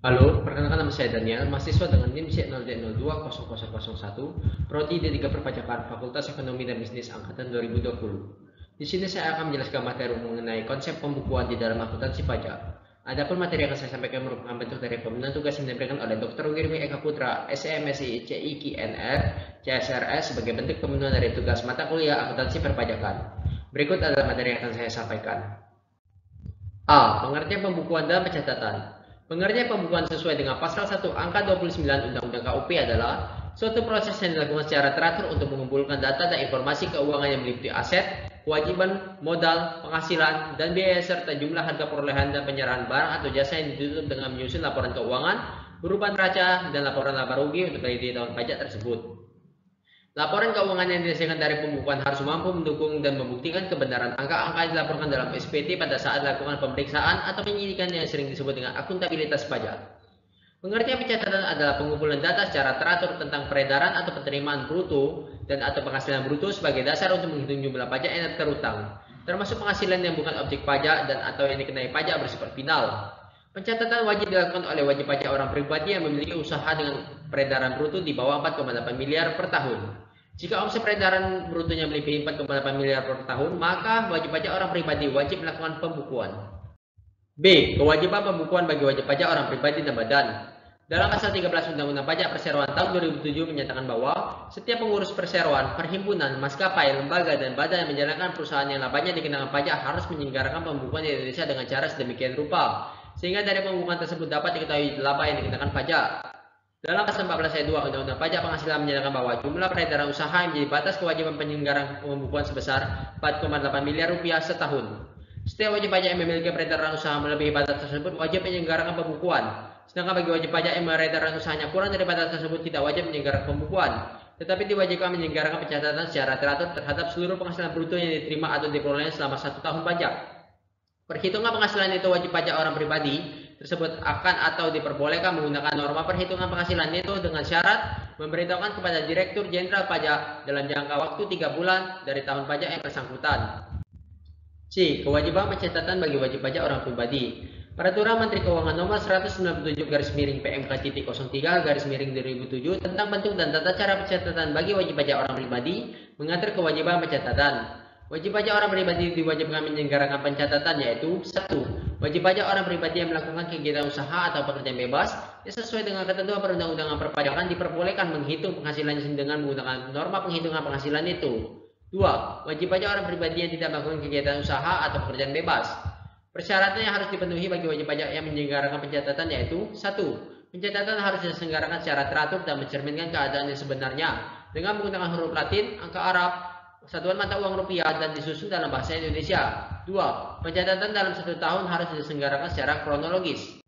Halo, perkenalkan nama saya Daniel, mahasiswa dengan NIM C0D020001, Prodi D3 Perpajakan, Fakultas Ekonomi dan Bisnis Angkatan 2020. Di sini saya akan menjelaskan materi mengenai konsep pembukuan di dalam akuntansi pajak. Adapun materi yang akan saya sampaikan merupakan bentuk dari pembinaan tugas yang diberikan oleh Dr. Wirmi Eka Putra, SMSI CIKNR, CSRS sebagai bentuk pembunuhan dari tugas mata kuliah akuntansi perpajakan. Berikut adalah materi yang akan saya sampaikan. A. Pengertian pembukuan dalam pencatatan. Pengertian pembukuan sesuai dengan pasal 1 angka 29 Undang-Undang KUP adalah suatu proses yang dilakukan secara teratur untuk mengumpulkan data dan informasi keuangan yang meliputi aset, kewajiban, modal, penghasilan, dan biaya serta jumlah harga perolehan dan penyerahan barang atau jasa yang ditutup dengan menyusun laporan keuangan berupa neraca dan laporan laba rugi untuk kredit tahun pajak tersebut. Laporan keuangan yang dihasilkan dari pembukuan harus mampu mendukung dan membuktikan kebenaran angka-angka yang dilaporkan dalam SPT pada saat dilakukan pemeriksaan atau penyidikan yang sering disebut dengan akuntabilitas pajak. Pengertian pencatatan adalah pengumpulan data secara teratur tentang peredaran atau penerimaan bruto dan atau penghasilan bruto sebagai dasar untuk menghitung jumlah pajak yang terutang, termasuk penghasilan yang bukan objek pajak dan atau yang dikenai pajak bersifat final. Pencatatan wajib dilakukan oleh wajib pajak orang pribadi yang memiliki usaha dengan peredaran bruto di bawah 4,8 miliar per tahun. Jika omset peredaran brutonya melebihi 4,8 miliar per tahun, maka wajib pajak orang pribadi wajib melakukan pembukuan. B. Kewajiban pembukuan bagi wajib pajak orang pribadi dan badan. Dalam pasal 13 Undang-Undang Pajak Perseroan tahun 2007 menyatakan bahwa setiap pengurus perseroan, perhimpunan, maskapai, lembaga, dan badan yang menjalankan perusahaan yang labanya dikenakan pajak harus menyelenggarakan pembukuan di Indonesia dengan cara sedemikian rupa, sehingga dari pembukuan tersebut dapat diketahui laba yang dikenakan pajak. Dalam pasal 14 ayat 2 Undang-Undang Pajak Penghasilan menyatakan bahwa jumlah peredaran usaha yang menjadi batas kewajiban penyelenggaraan pembukuan sebesar 4,8 miliar rupiah setahun. Setiap wajib pajak yang memiliki peredaran usaha melebihi batas tersebut wajib menyelenggarakan pembukuan. Sedangkan bagi wajib pajak yang peredaran usahanya kurang dari batas tersebut tidak wajib menyelenggarakan pembukuan, tetapi diwajibkan menyelenggarakan pencatatan secara teratur terhadap seluruh penghasilan bruto yang diterima atau diperoleh selama 1 tahun pajak. Perhitungan penghasilan neto wajib pajak orang pribadi tersebut akan atau diperbolehkan menggunakan norma perhitungan penghasilan neto dengan syarat memberitahukan kepada Direktur Jenderal Pajak dalam jangka waktu 3 bulan dari tahun pajak yang bersangkutan. C. Kewajiban pencatatan bagi wajib pajak orang pribadi. Peraturan Menteri Keuangan Nomor 197/PMK-03/2007 tentang bentuk dan tata cara pencatatan bagi wajib pajak orang pribadi mengatur kewajiban pencatatan. Wajib pajak orang pribadi diwajibkan menyelenggarakan pencatatan yaitu 1. Wajib pajak orang pribadi yang melakukan kegiatan usaha atau pekerjaan bebas yang sesuai dengan ketentuan perundang-undangan perpajakan diperbolehkan menghitung penghasilannya dengan menggunakan norma penghitungan penghasilan itu. 2. Wajib pajak orang pribadi yang tidak melakukan kegiatan usaha atau pekerjaan bebas. Persyaratan yang harus dipenuhi bagi wajib pajak yang menyelenggarakan pencatatan yaitu 1. Pencatatan harus diselenggarakan secara teratur dan mencerminkan keadaan yang sebenarnya dengan menggunakan huruf Latin, angka Arab, satuan mata uang rupiah dan disusun dalam bahasa Indonesia. 2. Pencatatan dalam 1 tahun harus diselenggarakan secara kronologis.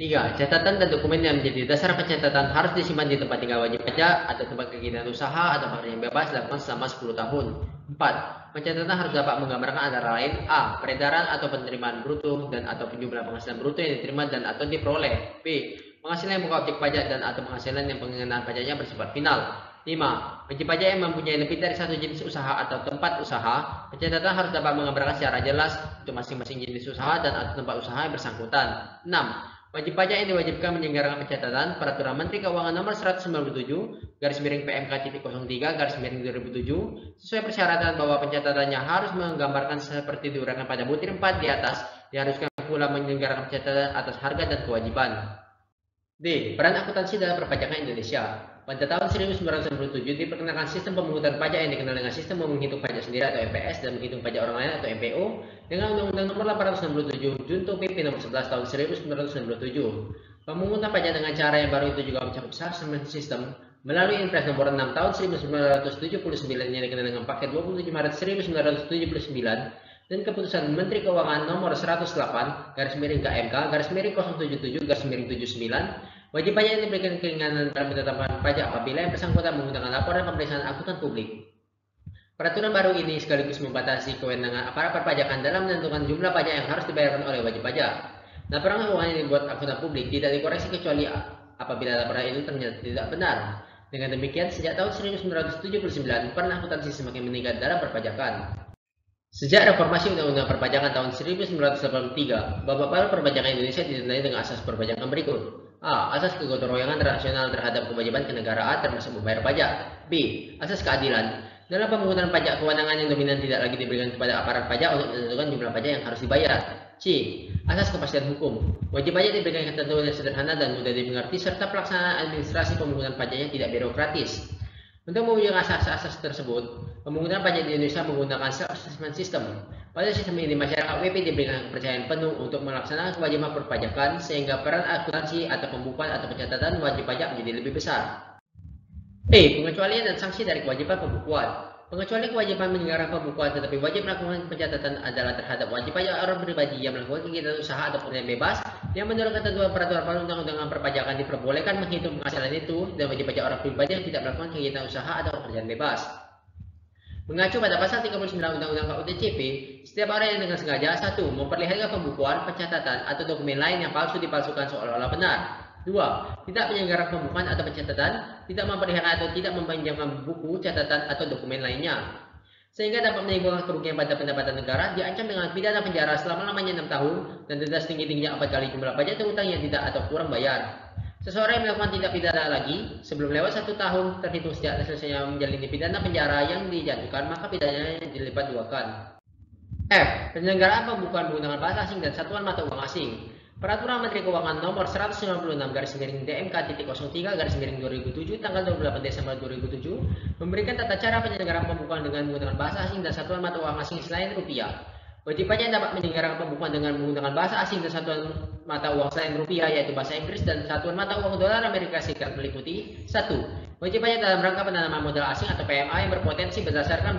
3. Catatan dan dokumen yang menjadi dasar pencatatan harus disimpan di tempat tinggal wajib pajak atau tempat kegiatan usaha atau pekerjaan bebas dilakukan selama 10 tahun. 4. Pencatatan harus dapat menggambarkan antara lain A. Peredaran atau penerimaan bruto dan atau jumlah penghasilan bruto yang diterima dan atau diperoleh. B. Penghasilan yang bukan objek pajak dan atau penghasilan yang pengenaan pajaknya bersifat final. 5. Wajib pajak yang mempunyai lebih dari satu jenis usaha atau tempat usaha, pencatatan harus dapat menggambarkan secara jelas untuk masing-masing jenis usaha dan atau tempat usaha yang bersangkutan. 6. Wajib pajak yang diwajibkan menyelenggarakan pencatatan Peraturan Menteri Keuangan Nomor 197/PMK-03/2007 sesuai persyaratan bahwa pencatatannya harus menggambarkan seperti diuraikan pada butir 4 di atas. Diharuskan pula menyelenggarakan pencatatan atas harga dan kewajiban. D. Peran akuntansi dalam perpajakan Indonesia. Pada tahun 1997 diperkenalkan sistem pemungutan pajak yang dikenal dengan sistem menghitung pajak sendiri atau MPS dan menghitung pajak orang lain atau MPO dengan Undang-Undang Nomor 867 Junto PP Nomor 11 Tahun 1997. Pemungutan pajak dengan cara yang baru itu juga mencakup assessment system melalui Impres Nomor 6 Tahun 1979 yang dikenal dengan Paket 27 Maret 1979 dan Keputusan Menteri Keuangan Nomor 108/KMK/077/79. Wajib pajak yang diberikan keringanan dalam penetapan pajak apabila yang bersangkutan menggunakan laporan pemeriksaan akuntan publik. Peraturan baru ini sekaligus membatasi kewenangan aparat perpajakan dalam menentukan jumlah pajak yang harus dibayarkan oleh wajib pajak. Laporan keuangan yang dibuat akuntan publik tidak dikoreksi kecuali apabila laporan itu ternyata tidak benar. Dengan demikian, sejak tahun 1979, peran akuntansi semakin meningkat dalam perpajakan. Sejak reformasi Undang-Undang Perpajakan tahun 1983, babak baru perpajakan Indonesia ditandai dengan asas perpajakan berikut. A. Asas kegotong royongan nasional terhadap kewajiban kenegaraan termasuk membayar pajak. B. Asas keadilan. Dalam pemungutan pajak, kewenangan yang dominan tidak lagi diberikan kepada aparat pajak untuk menentukan jumlah pajak yang harus dibayar. C. Asas kepastian hukum. Wajib pajak diberikan ketentuan yang sederhana dan mudah dimengerti serta pelaksanaan administrasi pemungutan pajaknya tidak birokratis. Untuk mewujudkan asas-asas tersebut, pemungutan pajak di Indonesia menggunakan self-assessment system. Pada sistem ini, masyarakat WP diberikan kepercayaan penuh untuk melaksanakan kewajiban perpajakan sehingga peran akuntansi atau pembukuan atau pencatatan wajib pajak menjadi lebih besar. E. Pengecualian dan sanksi dari kewajiban pembukuan. Pengecualian kewajiban menyelenggarakan pembukuan tetapi wajib melakukan pencatatan adalah terhadap wajib pajak orang pribadi yang melakukan kegiatan usaha atau pekerjaan bebas yang menurut ketentuan peraturan perundang-undangan perpajakan diperbolehkan menghitung penghasilan itu, dan wajib pajak orang pribadi yang tidak melakukan kegiatan usaha atau pekerjaan bebas. Mengacu pada pasal 39 Undang-Undang KUTCP, setiap orang yang dengan sengaja 1. Memperlihatkan pembukuan, pencatatan, atau dokumen lain yang palsu dipalsukan seolah-olah benar. 2. Tidak menyelenggarakan pembukuan atau pencatatan, tidak memperlihatkan atau tidak meminjamkan buku, catatan, atau dokumen lainnya, sehingga dapat menimbulkan kerugian pada pendapatan negara, diancam dengan pidana penjara selama-lamanya 6 tahun dan denda setinggi-tingginya 4 kali jumlah pajak terhutang yang tidak atau kurang bayar. Seseorang yang melakukan tindak pidana lagi sebelum lewat 1 tahun terhitung sejak selesainya menjalani pidana penjara yang dijatuhkan, maka pidananya dilipat 2 kali. F. Penyelenggaraan pembukuan menggunakan bahasa asing dan satuan mata uang asing. Peraturan Menteri Keuangan Nomor 196/DMK-03/2007 tanggal 28 Desember 2007 memberikan tata cara penyelenggaraan pembukuan dengan menggunakan bahasa asing dan satuan mata uang asing selain rupiah. Wajib pajak dapat menyelenggarakan pembukuan dengan menggunakan bahasa asing dan satuan mata uang selain rupiah, yaitu bahasa Inggris dan satuan mata uang dolar Amerika Serikat meliputi 1. Wajib pajak dalam rangka penanaman modal asing atau PMA yang berpotensi berdasarkan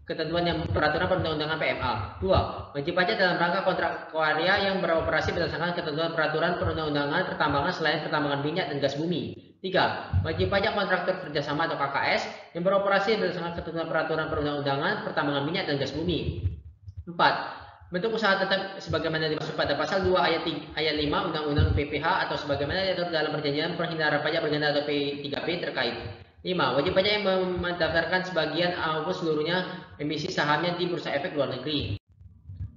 ketentuan yang peraturan perundang-undangan PMA. 2. Wajib pajak dalam rangka kontrak karya yang beroperasi berdasarkan ketentuan peraturan perundang-undangan pertambangan selain pertambangan minyak dan gas bumi. 3. Wajib pajak kontraktor kerjasama atau KKS yang beroperasi berdasarkan ketentuan peraturan perundang-undangan pertambangan minyak dan gas bumi. 4. Bentuk usaha tetap sebagaimana dimaksud pada pasal 2 ayat 5 Undang-Undang PPH atau sebagaimana diatur dalam perjanjian perhindaran pajak berganda atau P3P terkait. 5. Wajib pajak yang mendaftarkan sebagian ataupun seluruhnya emisi sahamnya di Bursa Efek Luar Negeri.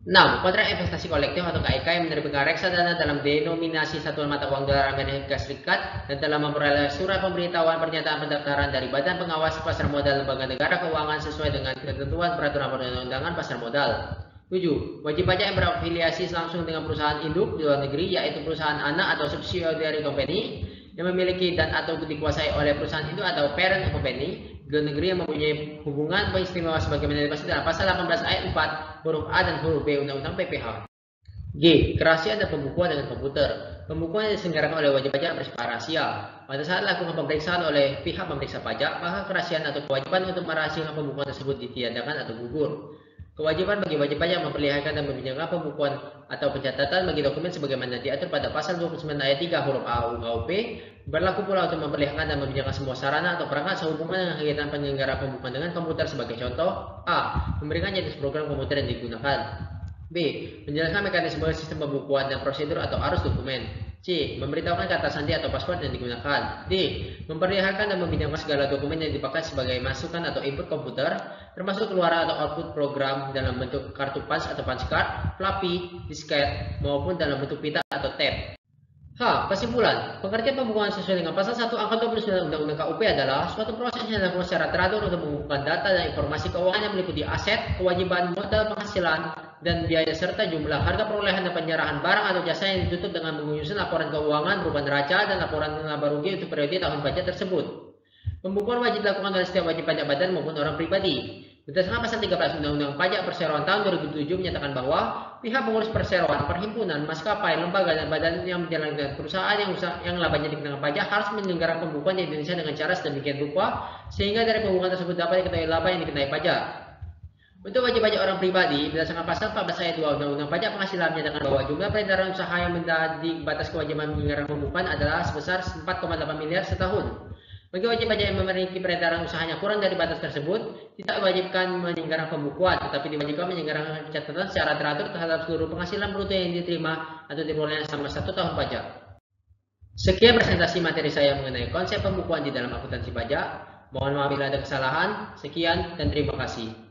6. Kontrak investasi kolektif atau KIK yang menerbitkan reksadana dalam denominasi satuan mata uang dolar Amerika Serikat dan telah memperoleh surat pemberitahuan pernyataan pendaftaran dari Badan Pengawas Pasar Modal Lembaga Negara Keuangan sesuai dengan ketentuan peraturan perundang-undangan pasar modal. 7. Wajib pajak yang berafiliasi langsung dengan perusahaan induk di luar negeri, yaitu perusahaan anak atau subsidiary company yang memiliki dan atau dikuasai oleh perusahaan itu atau parent company di luar negeri yang mempunyai hubungan istimewa sebagaimana dimaksud dalam pasal 18 ayat 4 huruf A dan huruf B Undang-Undang PPH. G. Kerahasiaan dan pembukuan dengan komputer. Pembukuan yang diselenggarakan oleh wajib pajak bersifat rahasia. Pada saat lakukan pemeriksaan oleh pihak pemeriksa pajak, maka kerahasiaan atau kewajiban untuk merahasiakan pembukuan tersebut ditiadakan atau gugur. Kewajiban bagi wajib pajak memperlihatkan dan meminjamkan pembukuan atau pencatatan bagi dokumen sebagaimana diatur pada pasal 29 ayat 3 huruf A UKUP berlaku pula untuk memperlihatkan dan meminjamkan semua sarana atau perangkat sehubungan dengan kegiatan penyelenggara pembukuan dengan komputer sebagai contoh. A. Memberikan jenis program komputer yang digunakan. B. Menjelaskan mekanisme sistem pembukuan dan prosedur atau arus dokumen. C. Memberitahukan kata sandi atau password yang digunakan. D. Memperlihatkan dan meminjamkan segala dokumen yang dipakai sebagai masukan atau input komputer, termasuk keluaran atau output program dalam bentuk kartu punch atau punch card, floppy, disket, maupun dalam bentuk pita atau tab. H. Kesimpulan, pengertian pembukuan sesuai dengan pasal 1 angka 29 Undang-Undang KUP adalah suatu proses yang dilakukan secara teratur untuk mengumpulkan data dan informasi keuangan yang meliputi aset, kewajiban, modal penghasilan, dan biaya serta jumlah harga perolehan dan penyerahan barang atau jasa yang ditutup dengan menyusun laporan keuangan berupa neraca dan laporan laba rugi untuk periode tahun pajak tersebut. Pembukuan wajib dilakukan oleh setiap wajib pajak badan maupun orang pribadi. Berdasarkan pasal 13 Undang-Undang Pajak Perseroan tahun 2007 menyatakan bahwa pihak pengurus perseroan, perhimpunan, maskapai, lembaga, dan badan yang menjalankan perusahaan yang labanya dikenakan pajak harus menyelenggarakan pembukuan di Indonesia dengan cara sedemikian rupa sehingga dari pembukuan tersebut dapat diketahui laba yang dikenai pajak. Untuk wajib pajak orang pribadi, berdasarkan pasal 14 ayat 2 Undang-Undang Pajak Penghasilan menyatakan bahwa jumlah peredaran usaha yang menjadi batas kewajiban menyelenggarakan pembukuan adalah sebesar 4,8 miliar setahun. Bagi wajib pajak yang memiliki peredaran usahanya kurang dari batas tersebut, tidak diwajibkan menyelenggarakan pembukuan, tetapi diwajibkan menyelenggarakan pencatatan secara teratur terhadap seluruh penghasilan bruto yang diterima atau diperoleh selama 1 tahun pajak. Sekian presentasi materi saya mengenai konsep pembukuan di dalam akuntansi pajak. Mohon maaf bila ada kesalahan. Sekian dan terima kasih.